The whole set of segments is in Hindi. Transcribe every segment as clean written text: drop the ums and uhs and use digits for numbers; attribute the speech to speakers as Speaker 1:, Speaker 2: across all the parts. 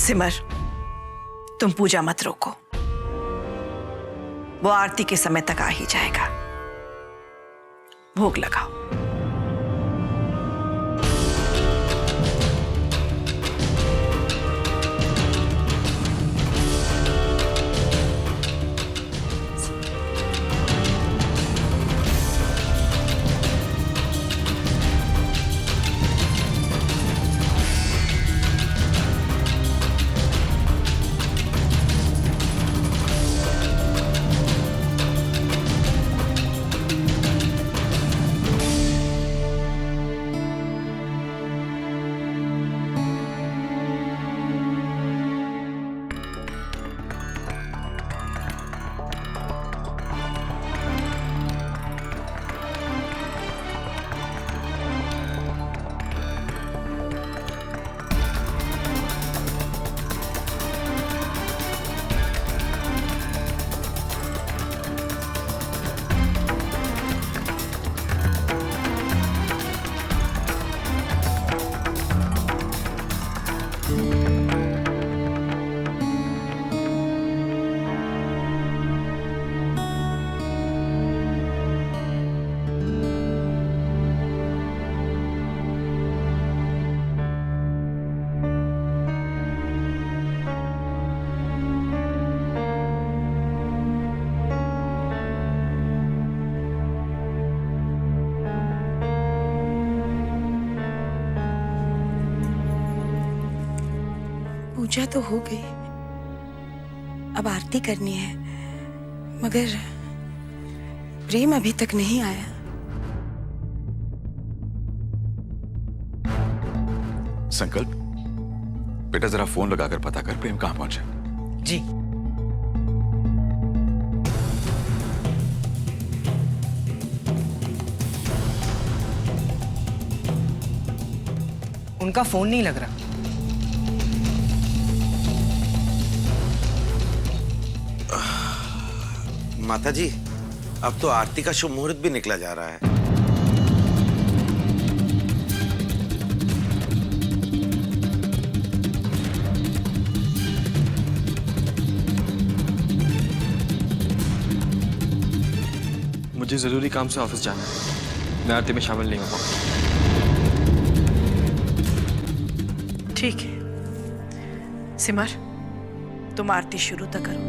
Speaker 1: सिमर, तुम पूजा मत रोको, वो आरती के समय तक आ ही जाएगा। भोग लगाओ।
Speaker 2: पूजा तो हो गई, अब आरती करनी है, मगर प्रेम अभी तक नहीं आया।
Speaker 3: संकल्प, बेटा जरा फोन लगाकर पता कर प्रेम कहां पहुंचे।
Speaker 1: जी।
Speaker 4: उनका फोन नहीं लग रहा।
Speaker 5: माता जी, अब तो आरती का शुभ मुहूर्त भी निकला जा रहा है।
Speaker 6: मुझे जरूरी काम से ऑफिस जाना है, मैं आरती में शामिल नहीं हो पाऊंगा।
Speaker 1: ठीक है सिमर, तुम आरती शुरू तक करो।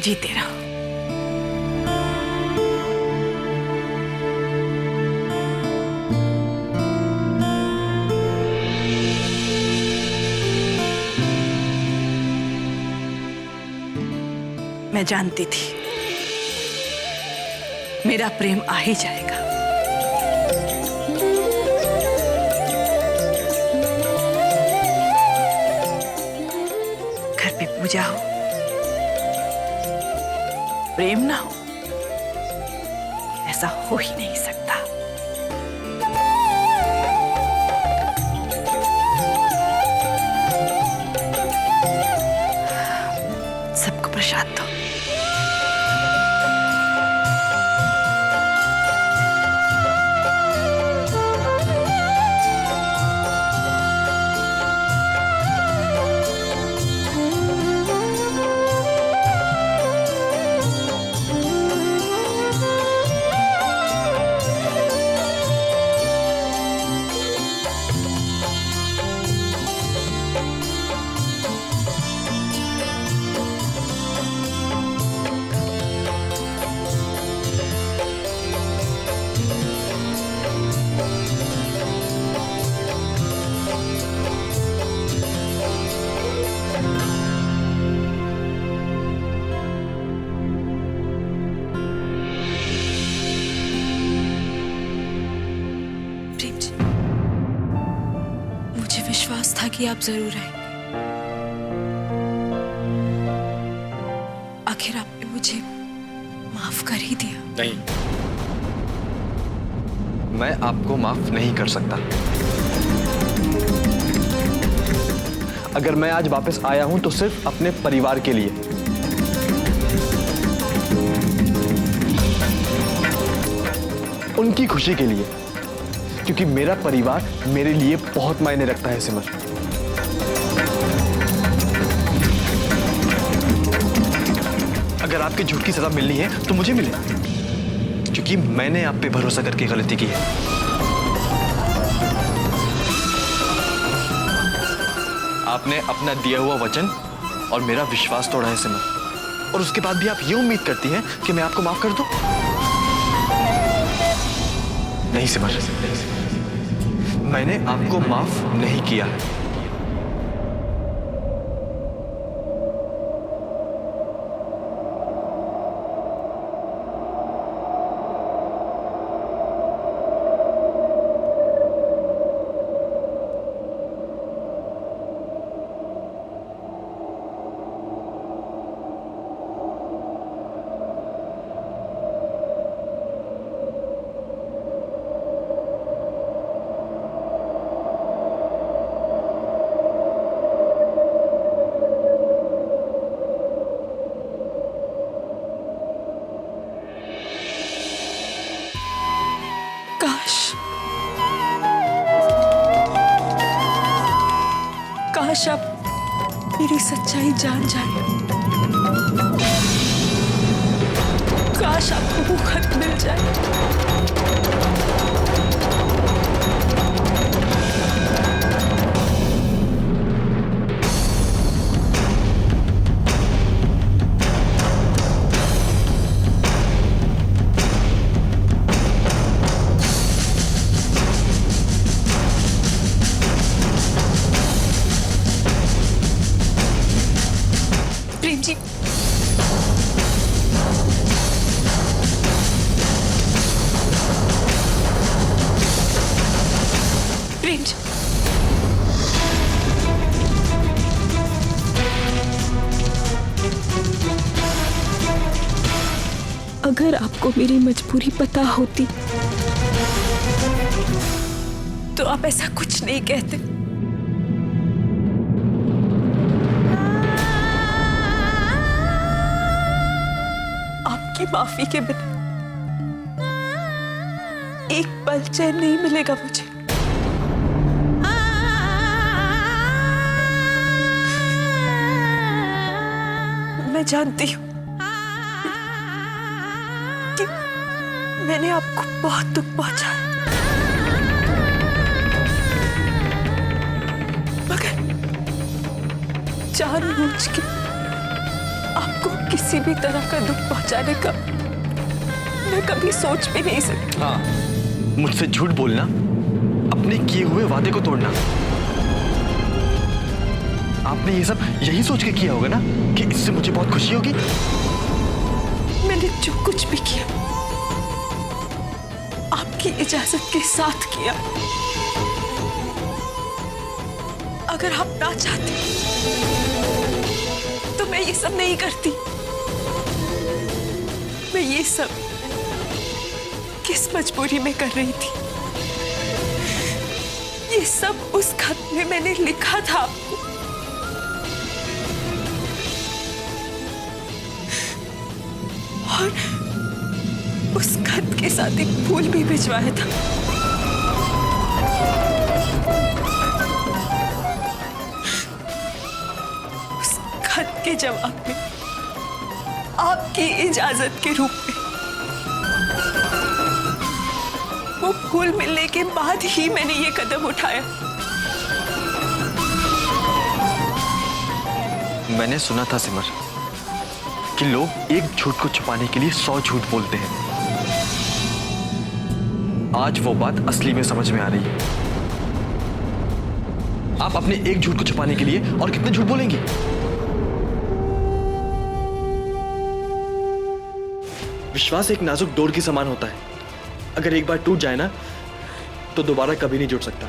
Speaker 1: जीते रहो। मैं जानती थी मेरा प्रेम आ ही जाएगा। घर पे पूजा हो, प्रेम ना हो, ऐसा हो ही नहीं सकता। सबको प्रसाद दो।
Speaker 2: प्रेम जी, मुझे विश्वास था कि आप जरूर आएंगे। आखिर आपने मुझे माफ कर ही दिया।
Speaker 6: नहीं, मैं आपको माफ नहीं कर सकता। अगर मैं आज वापस आया हूं तो सिर्फ अपने परिवार के लिए। उनकी खुशी के लिए, क्योंकि मेरा परिवार मेरे लिए बहुत मायने रखता है सिमर। अगर आपके झूठ की सजा मिलनी है तो मुझे मिले, क्योंकि मैंने आप पे भरोसा करके गलती की है। आपने अपना दिया हुआ वचन और मेरा विश्वास तोड़ा है सिमर, और उसके बाद भी आप ये उम्मीद करती हैं कि मैं आपको माफ कर दूं? नहीं सिमर, मैंने आपको माफ नहीं किया है।
Speaker 2: काश आप मेरी सच्चाई जान जाए। काश आपको वो खत मिल जाए। प्रेम जी, प्रेम जी, अगर आपको मेरी मजबूरी पता होती तो आप ऐसा कुछ नहीं कहते। आपकी माफी के बिना एक पल चैन नहीं मिलेगा मुझे। मैं जानती हूं कि मैंने आपको बहुत दुख पहुंचाया, मगर जानबूझ के आपको आपको किसी भी तरह का दुख पहुंचाने का मैं कभी सोच भी नहीं सकती।
Speaker 6: हाँ, मुझसे झूठ बोलना, अपने किए हुए वादे को तोड़ना, आपने ये सब यही सोच के किया होगा ना कि इससे मुझे बहुत खुशी होगी।
Speaker 2: मैंने जो कुछ भी किया आपकी इजाजत के साथ किया। अगर आप ना चाहते तो मैं ये सब नहीं करती। मैं ये सब किस मजबूरी में कर रही थी? ये सब उस खत में मैंने लिखा था आपको। और उस खत के साथ एक फूल भी भिजवाया था। उस खत के जवाब में आपकी इजाजत के रूप में वो फूल मिलने के बाद ही मैंने ये कदम उठाया।
Speaker 6: मैंने सुना था सिमर कि लोग एक झूठ को छुपाने के लिए 100 झूठ बोलते हैं। आज वो बात असली में समझ में आ रही है। आप अपने एक झूठ को छुपाने के लिए और कितने झूठ बोलेंगी? विश्वास एक नाजुक डोर के समान होता है। अगर एक बार टूट जाए ना तो दोबारा कभी नहीं जुड़ सकता।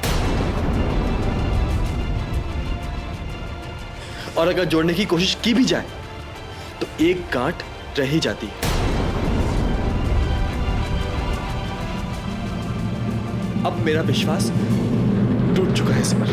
Speaker 6: और अगर जोड़ने की कोशिश की भी जाए तो एक गांठ रह ही जाती है। अब मेरा विश्वास टूट चुका है सिमर।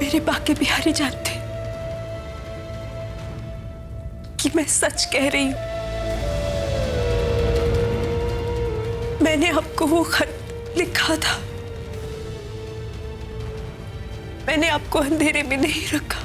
Speaker 2: मेरे बाके बिहारी जानते कि मैं सच कह रही हूं। मैंने आपको वो खत लिखा था। मैंने आपको अंधेरे में नहीं रखा।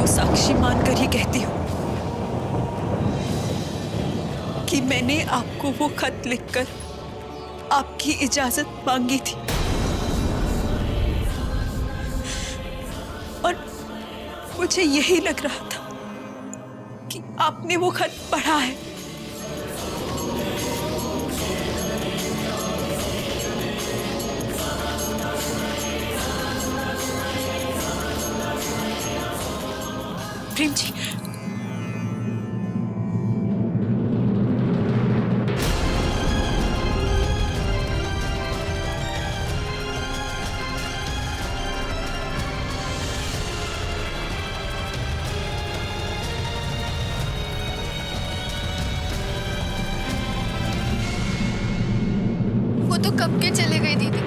Speaker 2: साक्षी मानकर ही कहती हूं कि मैंने आपको वो खत लिखकर आपकी इजाजत मांगी थी और मुझे यही लग रहा था कि आपने वो खत पढ़ा है। प्रेम जी,
Speaker 4: वो तो कब के चले गए दीदी।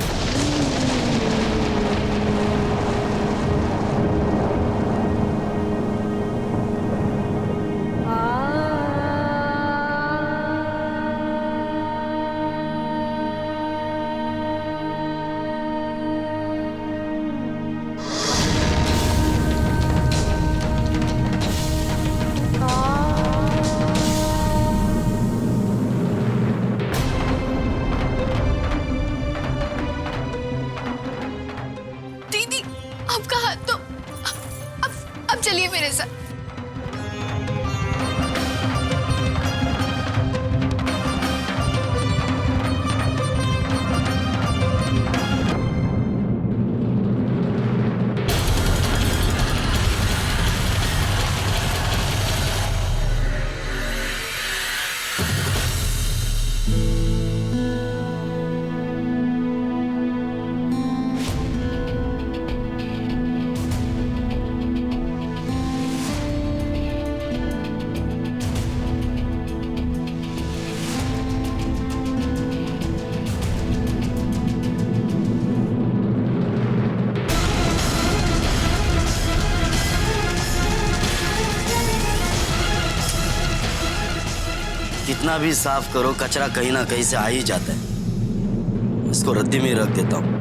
Speaker 4: कितना भी साफ करो कचरा कहीं ना कहीं से आ ही जाता है। इसको रद्दी में ही रख देता हूँ।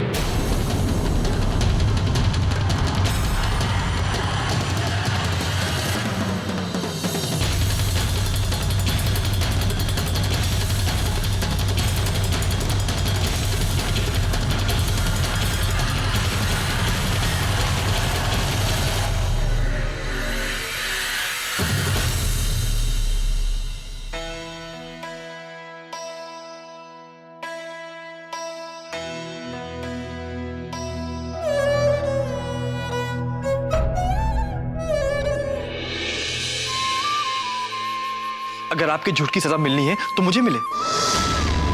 Speaker 6: अगर आपके झूठ की सजा मिलनी है तो मुझे मिले,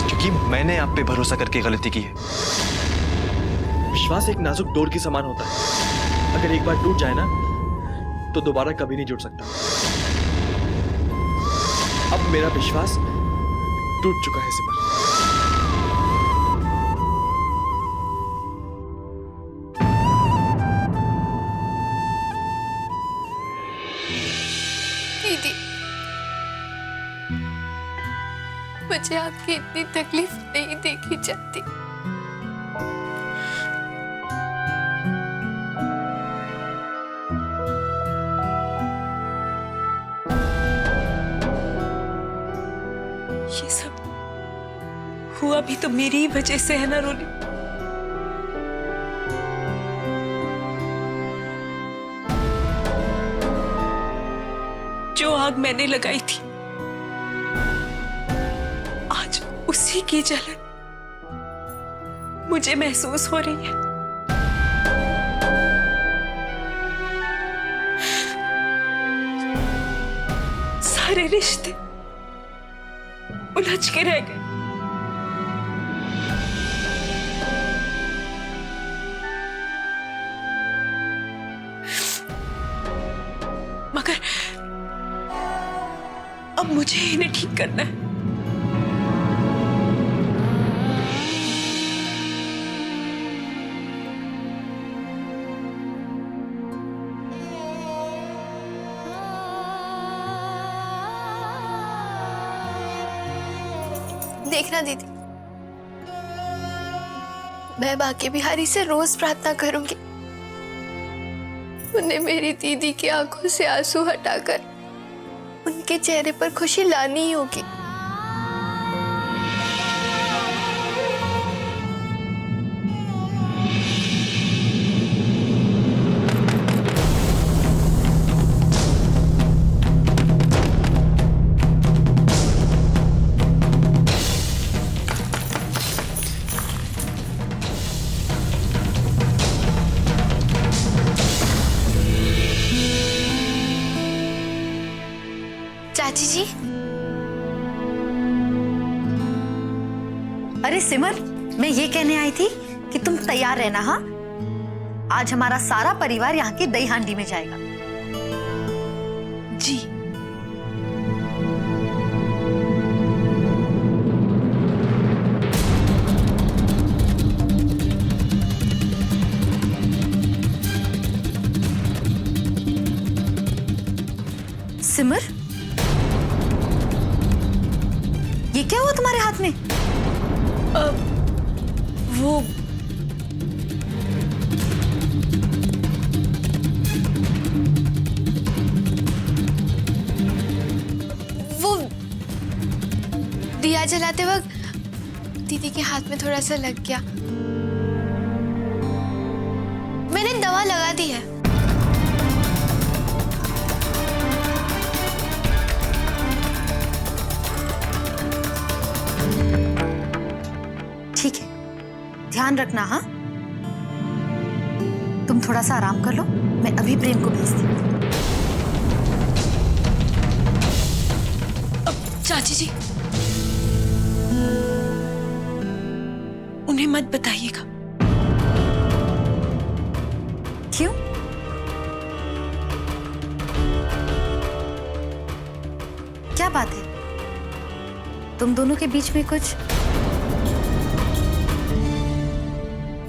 Speaker 6: क्योंकि मैंने आप पे भरोसा करके गलती की है। विश्वास एक नाजुक डोर के समान होता है, अगर एक बार टूट जाए ना तो दोबारा कभी नहीं जुड़ सकता। अब मेरा विश्वास टूट चुका है सिमर।
Speaker 7: दीदी, मुझे आपकी इतनी तकलीफ नहीं देखी जाती।
Speaker 2: ये सब हुआ भी तो मेरी ही वजह से है ना रोली। जो आग मैंने लगाई थी, आज उसी की जलन मुझे महसूस हो रही है। सारे रिश्ते उलझ के रह गए। मगर अब मुझे इन्हें ठीक करना है।
Speaker 7: देखना दीदी, मैं बाकी बिहारी से रोज प्रार्थना करूंगी, उन्हें मेरी दीदी की आंखों से आंसू हटाकर उनके चेहरे पर खुशी लानी ही होगी। चाची जी,
Speaker 8: अरे सिमर, मैं ये कहने आई थी कि तुम तैयार रहना। हाँ, आज हमारा सारा परिवार यहाँ की दही हांडी में जाएगा।
Speaker 2: जी।
Speaker 8: सिमर, ये क्या हुआ तुम्हारे हाथ में?
Speaker 2: वो
Speaker 7: दिया जलाते वक्त दीदी के हाथ में थोड़ा सा लग गया। मैंने दवा लगा दी है।
Speaker 8: ठीक है, ध्यान रखना। हाँ, तुम थोड़ा सा आराम कर लो, मैं अभी प्रेम को भेजती हूँ।
Speaker 2: चाची जी, उन्हें मत बताइएगा।
Speaker 8: क्यों? क्या बात है? तुम दोनों के बीच में कुछ?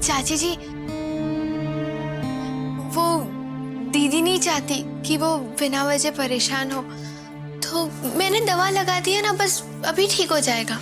Speaker 7: चाची जी, वो दीदी नहीं चाहती कि वो बिना वजह परेशान हो, तो मैंने दवा लगा दी है ना, बस अभी ठीक हो जाएगा।